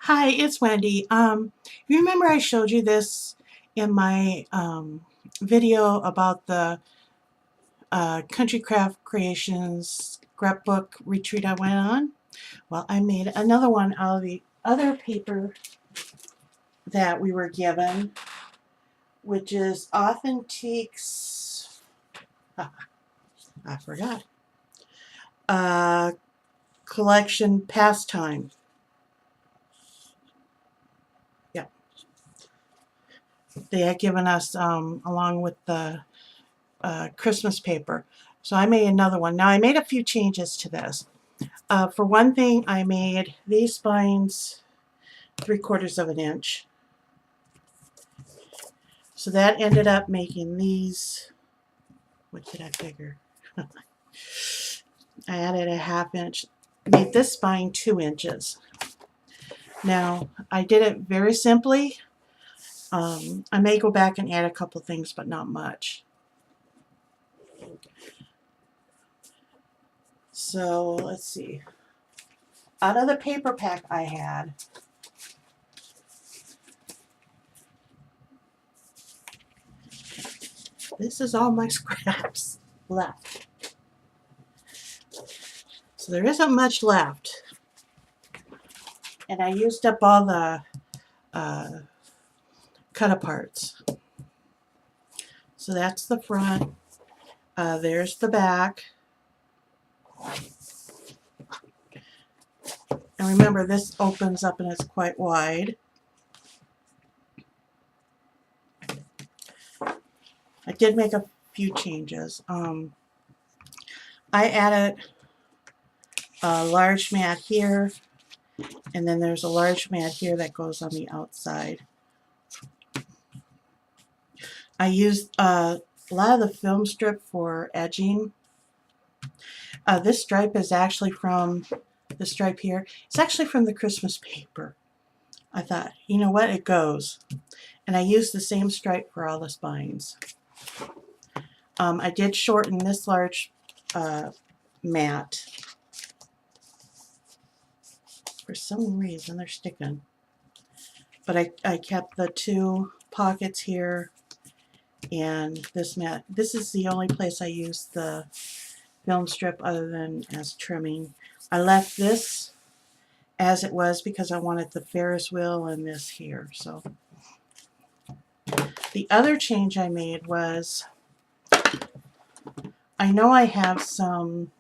Hi, it's Wendy. You remember I showed you this in my video about the Country Craft Creations scrapbook retreat I went on? Well, I made another one out of the other paper that we were given, which is Authentiques. I forgot. Collection Pastime. Yeah, they had given us along with the Christmas paper. So I made another one. Now I made a few changes to this. For one thing, I made these spines 3/4 of an inch. So that ended up making these, what did I figure? I added a 1/2 inch, made this spine 2 inches. Now I did it very simply. I may go back and add a couple things, but not much. So let's see. Out of the paper pack I had, this is all my scraps left. So there isn't much left. And I used up all the cut aparts. So that's the front. There's the back. And remember, this opens up and it's quite wide. I did make a few changes. I added a large mat here, and then there's a large mat here that goes on the outside. I used a lot of the film strip for edging. This stripe is actually from the stripe here. It's actually from the Christmas paper. I thought, you know what, it goes. And I used the same stripe for all the spines. I did shorten this large mat. For some reason they're sticking. But I kept the 2 pockets here and this mat. This is the only place I used the film strip other than as trimming. I left this as it was because I wanted the Ferris wheel and this here. So the other change I made was, I know I have some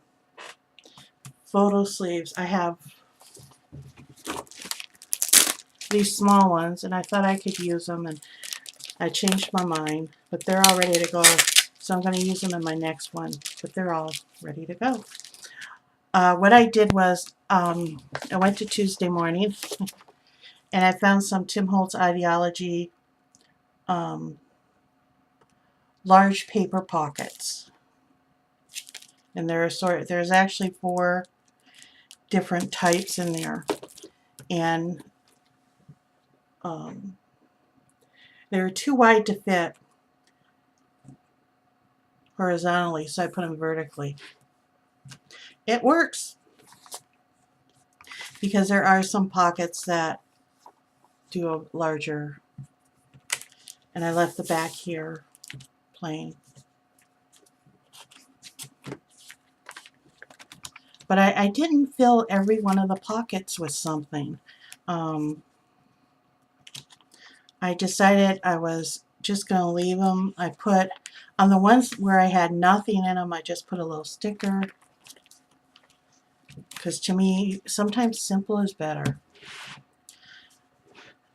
photo sleeves. I have these small ones and I thought I could use them, and I changed my mind, but they're all ready to go. So I'm going to use them in my next one, but they're all ready to go. What I did was, I went to Tuesday morning and I found some Tim Holtz Ideology large paper pockets. And there's actually 4 different types in there. And they're too wide to fit horizontally, so I put them vertically. It works because there are some pockets that do a larger, and I left the back here plain. But I didn't fill every one of the pockets with something. I decided I was just going to leave them. I put, on the ones where I had nothing in them, I just put a little sticker. Because to me, sometimes simple is better.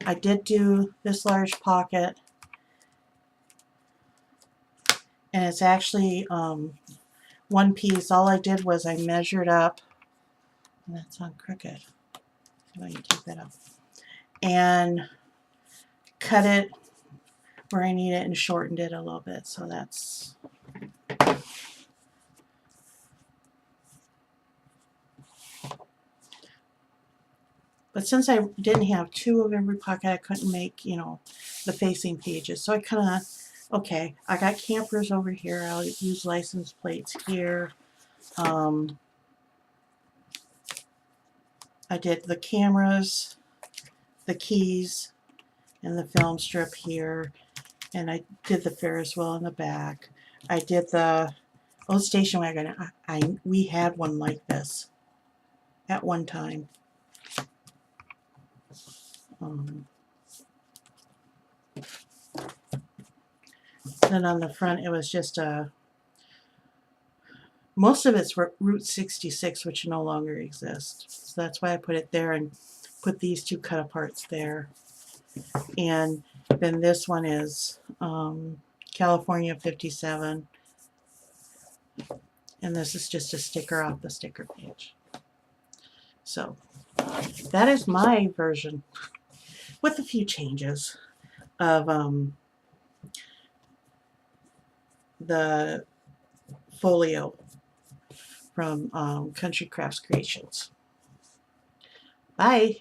I did do this large pocket. And it's actually one piece. All I did was I measured up. And that's on crooked. See if I can take that up. And cut it where I need it and shortened it a little bit. So that's... But since I didn't have 2 of every pocket, I couldn't make, you know, the facing pages. So I kind of, okay, I got campers over here. I'll use license plates here. I did the cameras the keys and the film strip here, and I did the Ferris wheel in the back. I did the old station wagon. We had one like this at one time. Then on the front, it was just most of it's Route 66, which no longer exists. So that's why I put it there and put these two cut aparts there. And then this one is California 57. And this is just a sticker off the sticker page. So that is my version with a few changes of the folio from Country Crafts Creations. Bye.